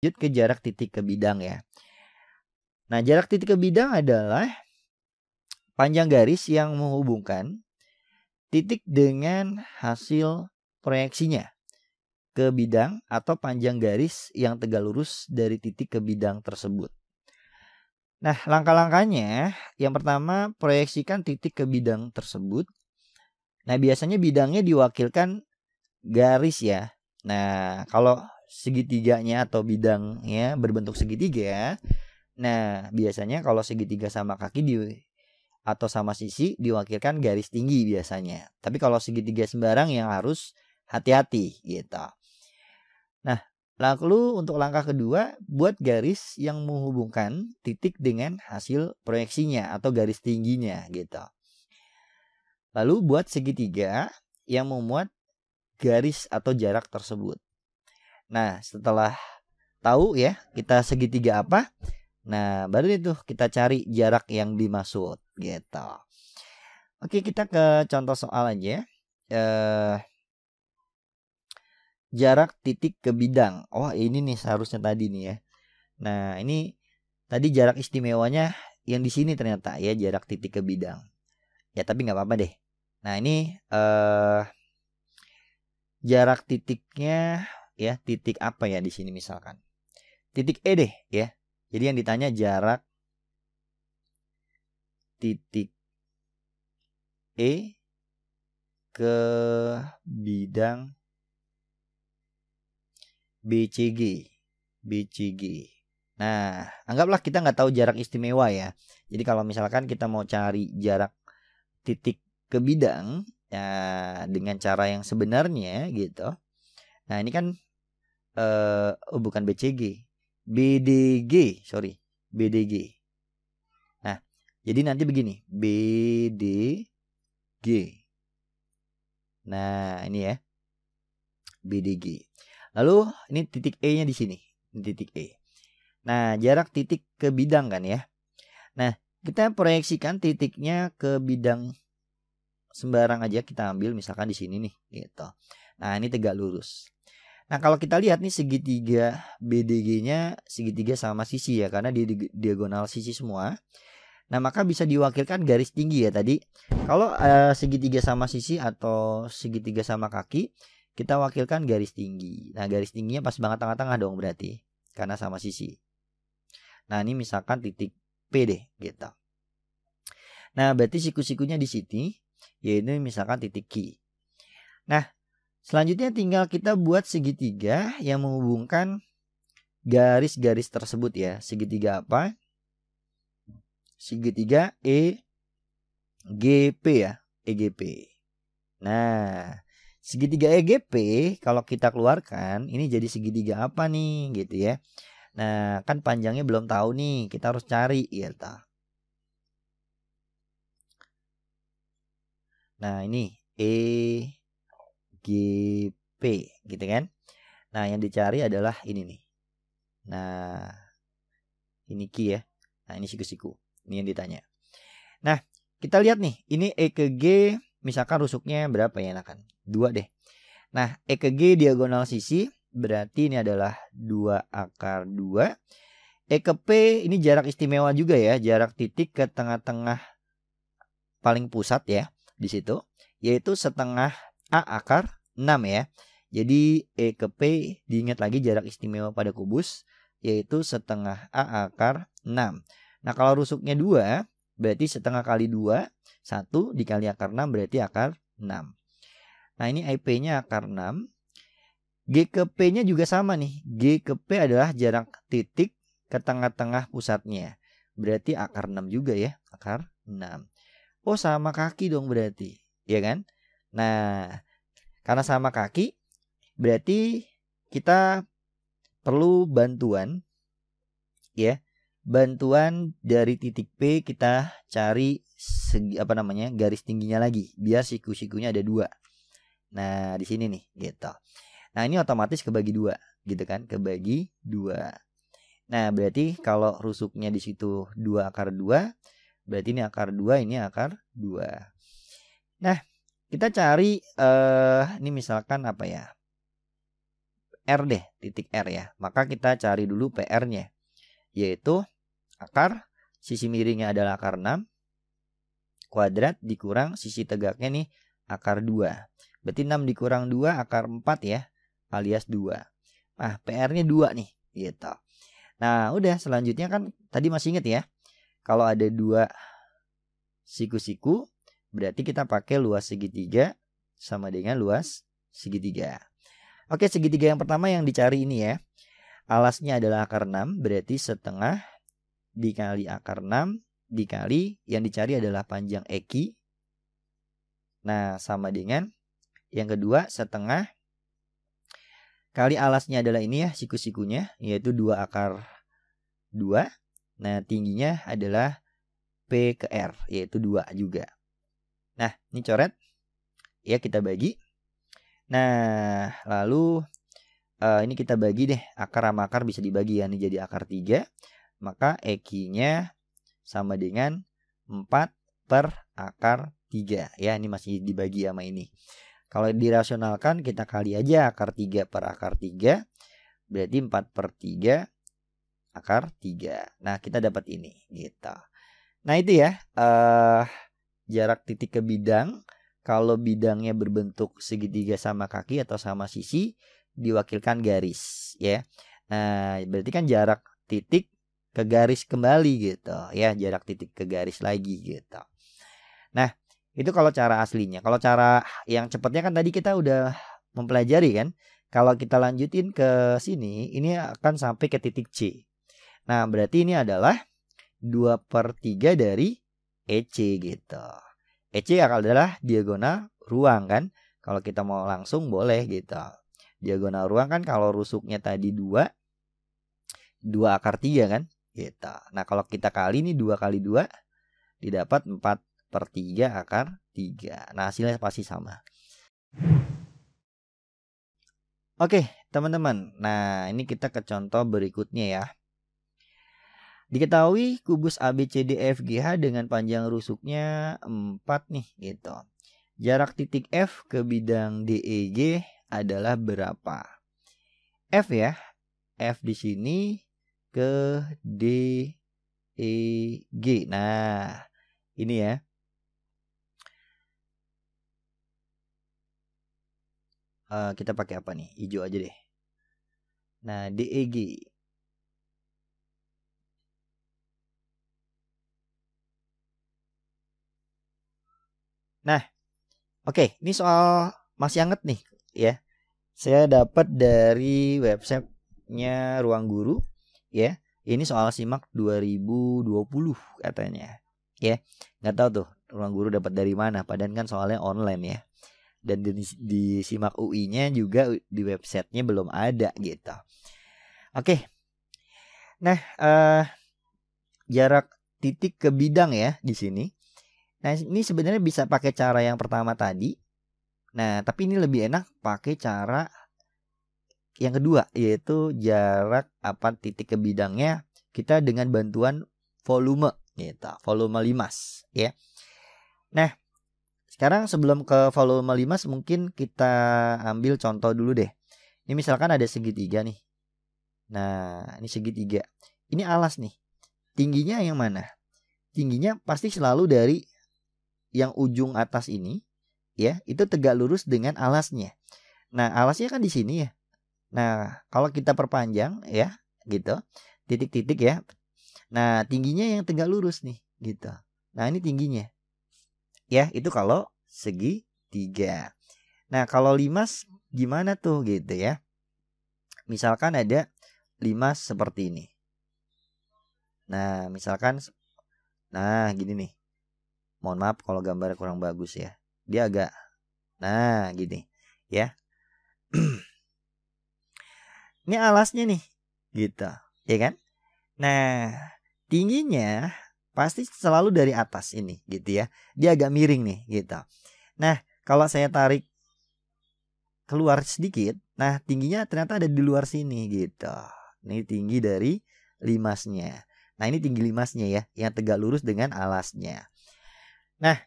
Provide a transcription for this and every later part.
lanjut ke jarak titik ke bidang ya. Nah, jarak titik ke bidang adalah panjang garis yang menghubungkan titik dengan hasil proyeksinya ke bidang atau panjang garis yang tegak lurus dari titik ke bidang tersebut. Nah, langkah-langkahnya yang pertama proyeksikan titik ke bidang tersebut. Nah, biasanya bidangnya diwakilkan garis ya. Nah, kalau segitiganya atau bidangnya berbentuk segitiga, nah biasanya kalau segitiga sama kaki atau sama sisi diwakilkan garis tinggi biasanya. Tapi kalau segitiga sembarang yang harus hati-hati gitu. Nah, lalu untuk langkah kedua, buat garis yang menghubungkan titik dengan hasil proyeksinya atau garis tingginya gitu. Lalu buat segitiga yang memuat garis atau jarak tersebut. Nah, setelah tahu ya kita segitiga apa, nah baru itu kita cari jarak yang dimaksud gitu. Oke, kita ke contoh soal aja. Jarak titik ke bidang. Oh, ini nih seharusnya tadi nih ya. Nah, ini tadi jarak istimewanya yang di sini ternyata ya, jarak titik ke bidang. Ya, tapi nggak apa-apa deh. Nah, ini jarak titiknya ya, titik apa ya di sini misalkan. Titik E deh ya. Jadi yang ditanya jarak titik E ke bidang BCG. Nah, anggaplah kita nggak tahu jarak istimewa ya. Jadi kalau misalkan kita mau cari jarak titik ke bidang ya, dengan cara yang sebenarnya gitu. Nah, ini kan bukan BCG, BDG. Nah, jadi nanti begini, BDG. Nah, ini ya, BDG. Lalu ini titik E-nya di sini, ini titik E. Nah, jarak titik ke bidang kan ya. Nah, kita proyeksikan titiknya ke bidang sembarang aja kita ambil, misalkan di sini nih gitu. Nah, ini tegak lurus. Nah, kalau kita lihat nih segitiga BDG-nya segitiga sama sisi ya, karena dia diagonal sisi semua. Nah, maka bisa diwakilkan garis tinggi ya tadi. Kalau segitiga sama sisi atau segitiga sama kaki, kita wakilkan garis tinggi. Nah, garis tingginya pas banget tengah-tengah dong berarti, karena sama sisi. Nah, ini misalkan titik P deh gitu. Nah, berarti siku-sikunya di sini, yaitu misalkan titik Q. Nah, selanjutnya tinggal kita buat segitiga yang menghubungkan garis-garis tersebut ya. Segitiga apa? Segitiga EGP ya, EGP. Nah, segitiga EGP kalau kita keluarkan ini jadi segitiga apa nih gitu ya. Nah, kan panjangnya belum tahu nih, kita harus cari gitu. Nah, ini EGP gitu kan. Nah, yang dicari adalah ini nih. Nah, ini Q ya. Nah, ini siku-siku. Ini yang ditanya. Nah, kita lihat nih, ini E ke G misalkan rusuknya berapa ya, nah kan? 2 deh. Nah, E ke G diagonal sisi berarti ini adalah 2 akar 2. E ke P ini jarak istimewa juga ya, jarak titik ke tengah-tengah paling pusat ya di situ, yaitu setengah A akar 6 ya. Jadi E ke P diingat lagi jarak istimewa pada kubus yaitu setengah A akar 6. Nah, kalau rusuknya 2 berarti setengah kali 2, 1 dikali akar 6 berarti akar 6. Nah, ini IP-nya akar 6. G ke P-nya juga sama nih. G ke P adalah jarak titik ke tengah-tengah pusatnya. Berarti akar 6 juga ya. Akar 6. Oh, sama kaki dong berarti. Ya kan? Nah, karena sama kaki, berarti kita perlu bantuan ya. Bantuan dari titik P kita cari garis tingginya lagi biar siku-sikunya ada 2. Nah, di sini nih gitu. Nah, ini otomatis kebagi 2 gitu kan, kebagi 2. Nah, berarti kalau rusuknya di situ 2 akar 2, berarti ini akar 2, ini akar 2. Nah, kita cari ini misalkan apa ya? R deh, titik R ya. Maka kita cari dulu PR-nya, yaitu akar, sisi miringnya adalah akar 6, kuadrat dikurang sisi tegaknya nih akar 2. Berarti 6 dikurang 2 akar 4 ya, alias 2. Nah, PR-nya 2 nih, gitu. Nah, udah selanjutnya kan tadi masih inget ya. Kalau ada 2 siku-siku, berarti kita pakai luas segitiga sama dengan luas segitiga. Oke, segitiga yang pertama yang dicari ini ya. Alasnya adalah akar 6, berarti setengah dikali akar 6 dikali yang dicari adalah panjang EQ. Nah, sama dengan yang kedua setengah kali alasnya adalah ini ya, siku-sikunya, yaitu 2 akar 2. Nah, tingginya adalah P ke R, yaitu 2 juga. Nah, ini coret. Ya, kita bagi. Nah, lalu ini kita bagi deh. Akar sama akar bisa dibagi ya. Ini jadi akar 3. Maka EQ-nya sama dengan 4 per akar 3. Ya, ini masih dibagi sama ini. Kalau dirasionalkan kita kali aja akar 3 per akar 3. Berarti 4 per 3 akar 3. Nah, kita dapat ini gitu. Nah, itu ya jarak titik ke bidang. Kalau bidangnya berbentuk segitiga sama kaki atau sama sisi, diwakilkan garis ya. Nah, berarti kan jarak titik ke garis kembali gitu ya, jarak titik ke garis lagi gitu. Nah, itu kalau cara aslinya. Kalau cara yang cepatnya kan tadi kita udah mempelajari kan. Kalau kita lanjutin ke sini, ini akan sampai ke titik C. Nah, berarti ini adalah 2/3 dari EC gitu. EC adalah diagonal ruang kan. Kalau kita mau langsung boleh gitu. Diagonal ruang kan kalau rusuknya tadi 2 akar 3 kan gitu. Nah, kalau kita kali ini 2 kali 2 didapat 4/3 akar 3. Nah, hasilnya pasti sama. Oke, teman-teman. Nah, ini kita ke contoh berikutnya ya. Diketahui kubus ABCDEFGH dengan panjang rusuknya 4 nih gitu. Jarak titik F ke bidang DEG adalah berapa? F ya. F di sini ke DEG. Nah, ini ya. Kita pakai apa nih? Hijau aja deh. Nah, DEG. Nah, oke, ini soal masih hangat nih ya. Saya dapat dari websitenya Ruang Guru ya. Ini soal SIMAK 2020 katanya. Ya, nggak tahu tuh Ruang Guru dapat dari mana. Padahal kan soalnya online ya. Dan di SIMAK UI-nya juga di websitenya belum ada gitu. Oke. Nah, jarak titik ke bidang ya di sini. Nah, ini sebenarnya bisa pakai cara yang pertama tadi. Nah, tapi ini lebih enak pakai cara yang kedua, yaitu jarak titik ke bidangnya kita dengan bantuan volume gitu, volume limas ya. Nah, sekarang sebelum ke volume limas mungkin kita ambil contoh dulu deh. Ini misalkan ada segitiga nih. Nah, ini segitiga. Ini alas nih. Tingginya yang mana? Tingginya pasti selalu dari yang ujung atas ini ya, itu tegak lurus dengan alasnya. Nah, alasnya kan di sini ya. Nah, kalau kita perpanjang ya, gitu. Titik-titik ya. Nah, tingginya yang tegak lurus nih, gitu. Nah, ini tingginya. Ya, itu kalau segitiga. Nah, kalau limas gimana tuh gitu ya. Misalkan ada limas seperti ini. Nah, misalkan gini nih. Mohon maaf kalau gambarnya kurang bagus ya. Dia agak gini ya. Ini alasnya nih gitu, ya kan? Nah, tingginya pasti selalu dari atas ini gitu ya. Dia agak miring nih gitu. Nah, kalau saya tarik keluar sedikit, nah tingginya ternyata ada di luar sini gitu. Ini tinggi dari limasnya. Nah, ini tinggi limasnya ya, yang tegak lurus dengan alasnya. Nah,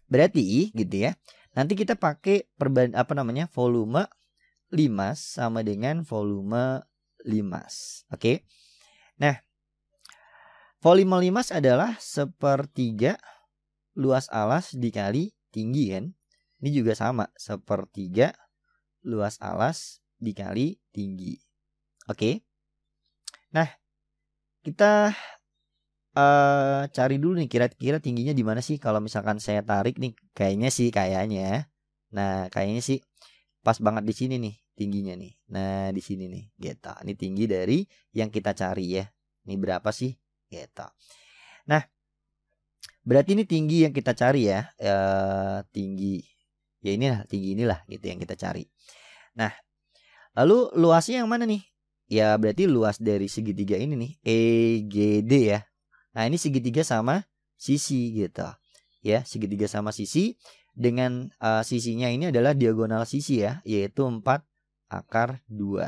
berarti gitu ya. Nanti kita pakai volume limas sama dengan volume limas. Oke. Nah, volume limas adalah sepertiga luas alas dikali tinggi kan. Ini juga sama, sepertiga luas alas dikali tinggi. Oke. Nah, kita cari dulu nih kira-kira tingginya di mana sih kalau misalkan saya tarik nih. Kayaknya. Nah, kayaknya sih pas banget di sini nih tingginya nih. Nah, di sini nih gitu. Ini tinggi dari yang kita cari ya. Ini berapa sih? Gitu. Nah, berarti ini tinggi yang kita cari ya. Tinggi. Ya inilah tinggi inilah gitu yang kita cari. Nah, lalu luasnya yang mana nih? Ya berarti luas dari segitiga ini nih, EGD ya. Nah, ini segitiga sama sisi gitu. Ya, segitiga sama sisi dengan sisinya ini adalah diagonal sisi ya, yaitu 4 akar 2.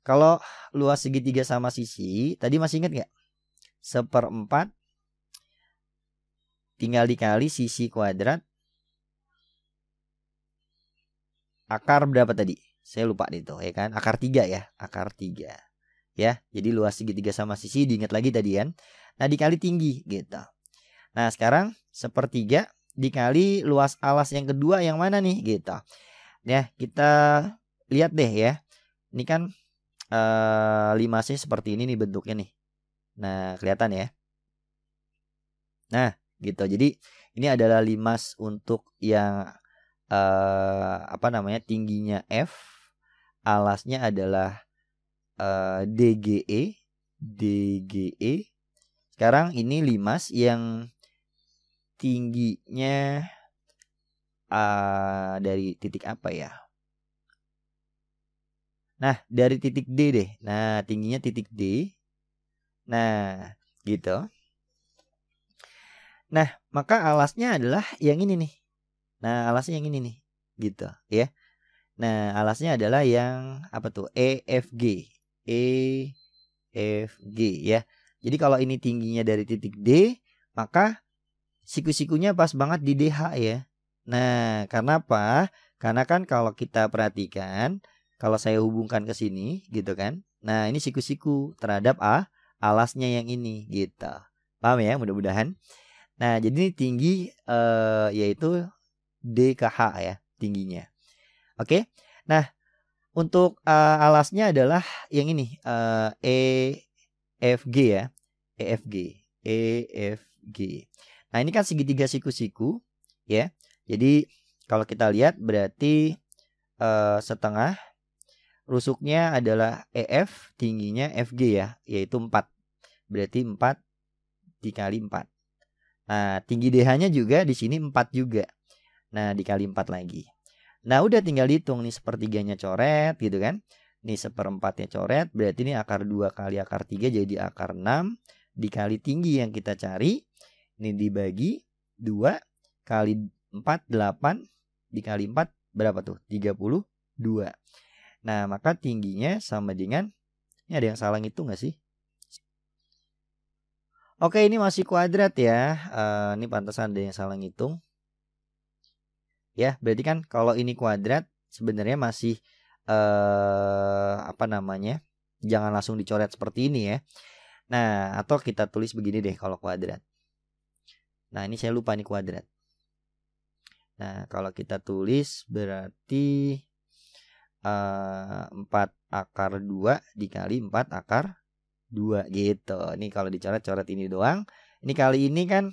Kalau luas segitiga sama sisi, tadi masih ingat nggak? 1/4 tinggal dikali sisi kuadrat akar berapa tadi? Saya lupa itu ya kan. Akar 3 ya, akar 3. Ya, jadi luas segitiga sama sisi diingat lagi tadi kan. Nah, dikali tinggi gitu. Nah, sekarang 1/3 dikali luas alas yang kedua yang mana nih gitu. Ya, kita lihat deh ya. Ini kan limasnya seperti ini nih bentuknya nih. Nah, kelihatan ya. Nah, gitu. Jadi ini adalah limas untuk yang tingginya F, alasnya adalah DGE. Sekarang ini limas yang tingginya dari titik apa ya? Nah, dari titik D deh. Nah, tingginya titik D. Nah, gitu. Nah, maka alasnya adalah yang ini nih. Nah, alasnya yang ini nih. Gitu, ya. Nah, alasnya adalah yang apa tuh? EFG. EFG ya. Jadi kalau ini tingginya dari titik D, maka siku-sikunya pas banget di DH ya. Nah, karena apa? Karena kan kalau kita perhatikan, kalau saya hubungkan ke sini gitu kan. Nah, ini siku-siku terhadap alasnya yang ini gitu. Paham ya? Mudah-mudahan. Nah, jadi ini tinggi yaitu DKH ya tingginya. Oke. Nah, untuk alasnya adalah yang ini EFG ya. EFG. Nah, ini kan segitiga siku-siku ya. Jadi kalau kita lihat berarti setengah rusuknya adalah EF, tingginya FG ya, yaitu 4. Berarti 4 dikali 4. Nah, tinggi DH-nya juga di sini 4 juga. Nah, dikali 4 lagi. Nah, udah tinggal dihitung nih sepertiganya coret gitu kan. Ini 1/4-nya coret, berarti ini akar 2 kali akar 3 jadi akar 6 dikali tinggi yang kita cari. Ini dibagi 2 kali 4 8 dikali 4 berapa tuh? 32. Nah, maka tingginya sama dengan, ini ada yang salah ngitung gak sih? Oke, ini masih kuadrat ya. Ini pantasan ada yang salah ngitung. Ya, berarti kan kalau ini kuadrat sebenarnya masih jangan langsung dicoret seperti ini ya. Nah, atau kita tulis begini deh kalau kuadrat. Nah, ini saya lupa nih kuadrat. Nah, kalau kita tulis berarti 4 akar 2 dikali 4 akar 2 gitu. Ini kalau dicoret-coret ini doang. Ini kali ini kan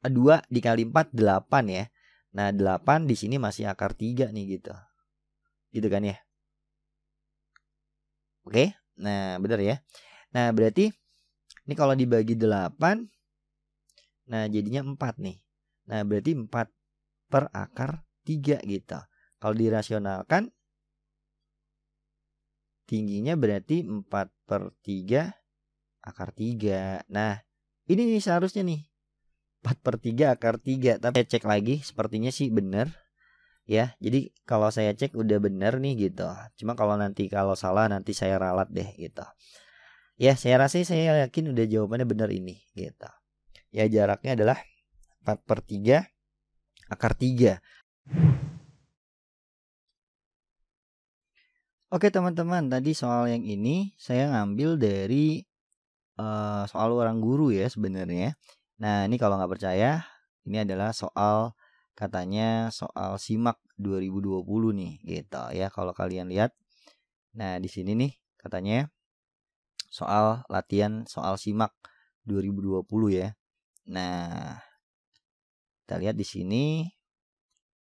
2 dikali 4 8 ya. Nah, 8 di sini masih akar 3 nih gitu. Gitu kan ya. Oke. Nah, benar ya. Nah, berarti ini kalau dibagi 8, nah jadinya 4 nih. Nah, berarti 4 per akar 3 gitu. Kalau dirasionalkan, tingginya berarti 4/3 akar 3. Nah, ini nih seharusnya nih 4/3 akar 3. Tapi saya cek lagi, sepertinya sih benar. Ya, jadi kalau saya cek udah benar nih gitu. Cuma kalau salah nanti saya ralat deh gitu. Ya, saya yakin udah jawabannya benar ini gitu. Ya, jaraknya adalah 4/3 akar 3. Oke teman-teman, tadi soal yang ini saya ngambil dari soal Ruang Guru ya sebenarnya. Nah ini kalau nggak percaya, ini adalah soal katanya soal SIMAK 2020 nih gitu ya. Kalau kalian lihat, nah di sini nih katanya soal latihan soal SIMAK 2020 ya. Nah kita lihat di sini.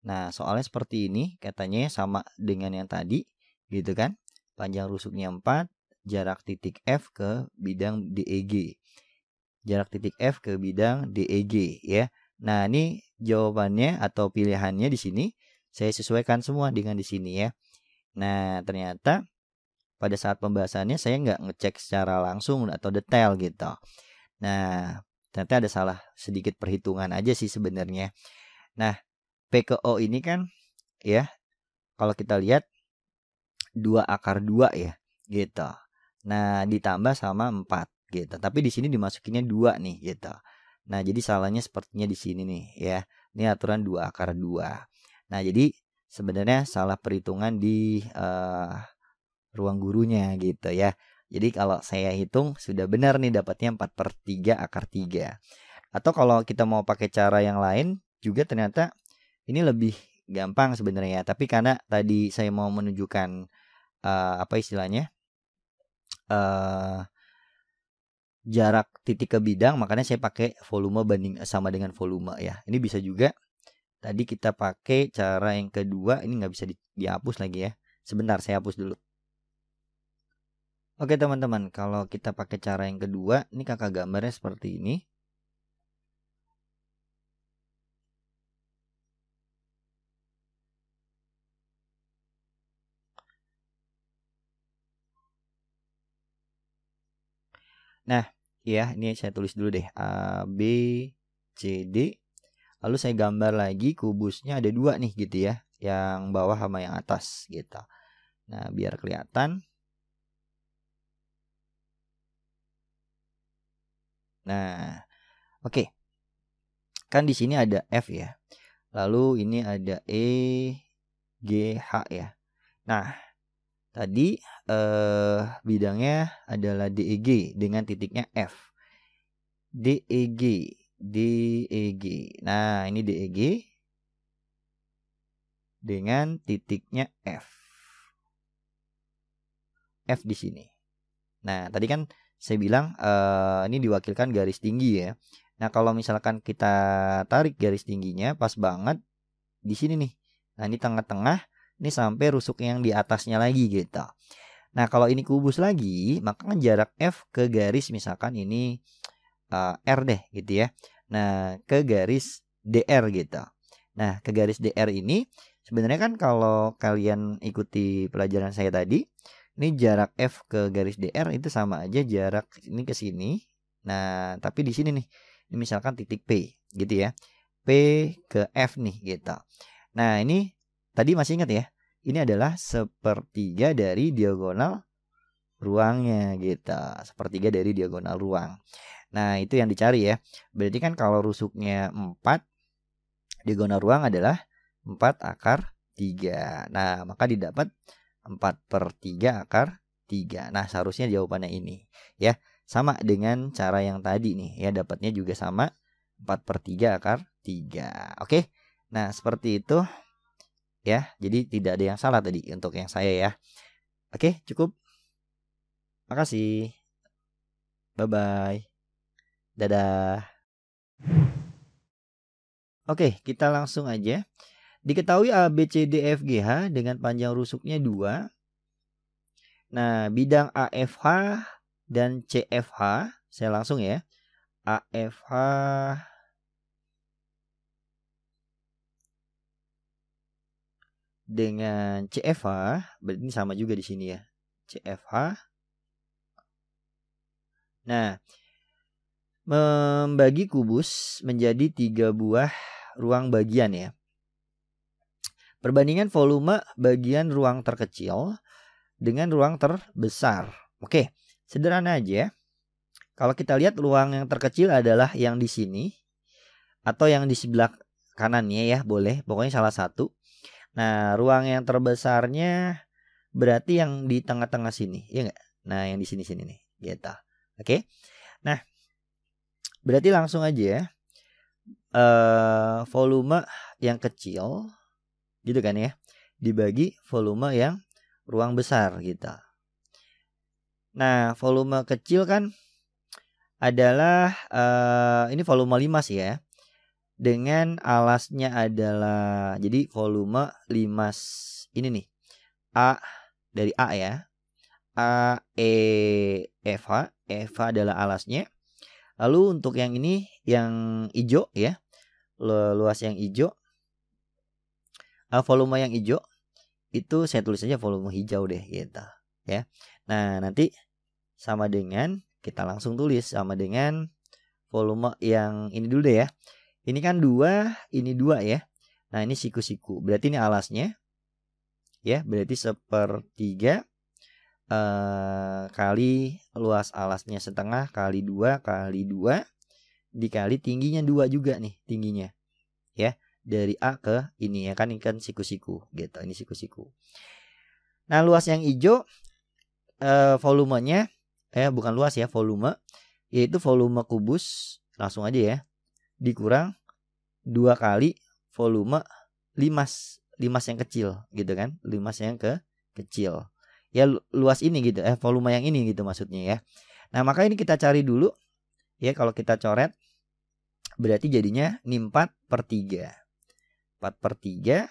Nah soalnya seperti ini, katanya sama dengan yang tadi gitu kan. Panjang rusuknya 4, jarak titik F ke bidang DEG. Jarak titik F ke bidang DEG ya. Nah, ini jawabannya atau pilihannya di sini saya sesuaikan semua dengan di sini ya. Nah, ternyata pada saat pembahasannya saya nggak ngecek secara langsung atau detail gitu. Nah, ternyata ada salah sedikit perhitungan aja sih sebenarnya. Nah, P ke O ini kan ya, kalau kita lihat 2 akar 2 ya gitu. Nah, ditambah sama 4 gitu. Tapi di sini dimasukinnya 2 nih gitu. Nah, jadi salahnya sepertinya di sini nih ya. Ini aturan 2 akar 2. Nah, jadi sebenarnya salah perhitungan di ruang gurunya gitu ya. Jadi kalau saya hitung sudah benar nih, dapatnya 4/3 akar 3. Atau kalau kita mau pakai cara yang lain juga ternyata ini lebih gampang sebenarnya. Tapi karena tadi saya mau menunjukkan apa istilahnya jarak titik ke bidang, makanya saya pakai volume banding sama dengan volume ya. Ini bisa juga tadi kita pakai cara yang kedua, ini nggak bisa dihapus lagi ya. Sebentar saya hapus dulu. Oke teman-teman, kalau kita pakai cara yang kedua, ini kakak gambarnya seperti ini. Nah, ya ini saya tulis dulu deh, A, B, C, D. Lalu saya gambar lagi kubusnya ada 2 nih gitu ya, yang bawah sama yang atas gitu. Nah, biar kelihatan. Nah, oke. Kan di sini ada F ya. Lalu ini ada E, G, H ya. Nah, tadi bidangnya adalah DEG dengan titiknya F. DEG, DEG. Nah, ini DEG dengan titiknya F. F di sini. Nah, tadi kan saya bilang ini diwakilkan garis tinggi ya. Nah, kalau misalkan kita tarik garis tingginya pas banget di sini nih. Nah, ini tengah-tengah, ini sampai rusuk yang di atasnya lagi gitu. Nah, kalau ini kubus lagi, maka kan jarak F ke garis misalkan ini R deh gitu ya. Nah, ke garis DR gitu. Nah, ke garis DR ini sebenarnya kan kalau kalian ikuti pelajaran saya tadi, ini jarak F ke garis DR itu sama aja jarak ini ke sini. Nah, tapi di sini nih, ini misalkan titik P gitu ya. P ke F nih gitu. Nah, ini tadi masih ingat ya. Ini adalah sepertiga dari diagonal ruangnya gitu. Sepertiga dari diagonal ruang. Nah, itu yang dicari ya. Berarti kan kalau rusuknya 4, diagonal ruang adalah 4 akar 3. Nah, maka didapat 4/3 akar 3. Nah, seharusnya jawabannya ini ya. Sama dengan cara yang tadi nih ya, dapatnya juga sama 4/3 akar 3. Oke. Nah, seperti itu ya. Jadi tidak ada yang salah tadi untuk yang saya ya. Oke, cukup. Makasih. Bye-bye. Dadah. Oke, kita langsung aja. Diketahui A, B, C, D, F, G, H dengan panjang rusuknya 2. Nah, bidang AFH dan CFH, saya langsung ya. AFH dengan CFH, berarti ini sama juga di sini ya. CFH. Nah, membagi kubus menjadi 3 buah ruang bagian ya. Perbandingan volume bagian ruang terkecil dengan ruang terbesar. Oke, sederhana aja. Kalau kita lihat ruang yang terkecil adalah yang di sini atau yang di sebelah kanannya ya, boleh. Pokoknya salah satu. Nah, ruang yang terbesarnya berarti yang di tengah-tengah sini, ya nggak? Nah, yang di sini-sini nih, gitu. Oke. Nah, berarti langsung aja ya. Volume yang kecil, gitu kan ya, dibagi volume yang ruang besar gitu. Nah, volume kecil kan adalah ini volume 5 sih ya. Dengan alasnya adalah, jadi volume 5 ini nih. A dari A ya. A, E, Eva. Eva adalah alasnya. Lalu untuk yang ini yang hijau ya. Luas yang hijau. Volume yang hijau itu saya tulis aja volume hijau deh gitu ya. Nah, nanti sama dengan kita langsung tulis sama dengan volume yang ini dulu deh ya. Ini kan 2, ini 2 ya. Nah, ini siku-siku. Berarti ini alasnya. Ya, berarti 1/3 kali luas alasnya setengah kali 2 kali 2 dikali tingginya 2 juga nih tingginya. Ya, dari A ke ini ya kan, ini kan siku-siku gitu. Ini siku-siku. Nah, luas yang hijau volumenya bukan luas ya, volume, yaitu volume kubus, langsung aja ya, dikurang 2 kali volume limas yang kecil gitu kan, limas yang kecil ya, luas ini gitu, volume yang ini gitu maksudnya ya. Nah, maka ini kita cari dulu ya. Kalau kita coret berarti jadinya ini 4/3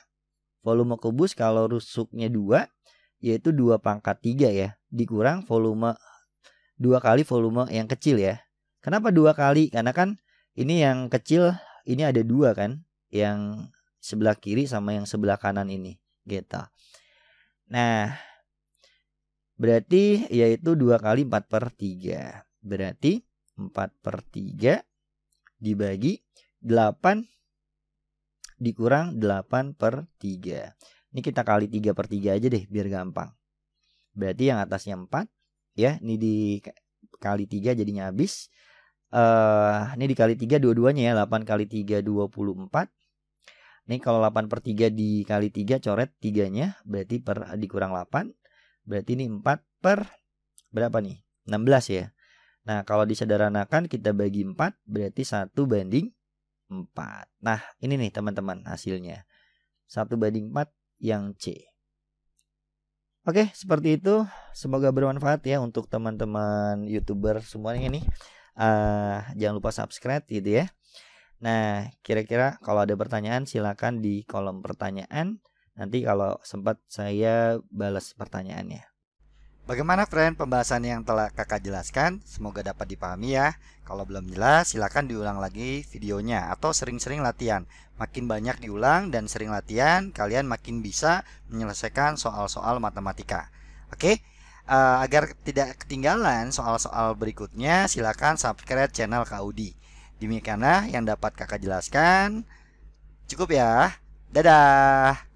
volume kubus kalau rusuknya 2 yaitu 2/3 ya, dikurang volume 2 kali volume yang kecil ya. Kenapa 2 kali? Karena kan ini yang kecil ini ada 2 kan, yang sebelah kiri sama yang sebelah kanan ini gitu. Nah, berarti yaitu 2 kali 4/3. Berarti 4/3 dibagi 8 dikurang 8/3. Ini kita kali 3/3 aja deh biar gampang. Berarti yang atasnya 4 ya, ini dikali 3 jadinya habis. Ini dikali 3 dua-duanya ya, 8 kali 3 24. Ini kalau 8/3 dikali 3 coret 3-nya, berarti dikurang 8. Berarti ini 4 per berapa nih? 16 ya. Nah, kalau disederhanakan kita bagi 4 berarti 1/4. Nah, ini nih teman-teman hasilnya. 1/4 yang C. Oke, seperti itu. Semoga bermanfaat ya untuk teman-teman YouTuber semuanya nih. Jangan lupa subscribe gitu ya. Nah, kira-kira kalau ada pertanyaan silakan di kolom pertanyaan. Nanti kalau sempat saya balas pertanyaannya. Bagaimana friend pembahasan yang telah kakak jelaskan? Semoga dapat dipahami ya. Kalau belum jelas silakan diulang lagi videonya atau sering-sering latihan. Makin banyak diulang dan sering latihan, kalian makin bisa menyelesaikan soal-soal matematika. Oke? Agar tidak ketinggalan soal-soal berikutnya, silakan subscribe channel Kak Udi. Demikianlah yang dapat kakak jelaskan. Cukup ya. Dadah.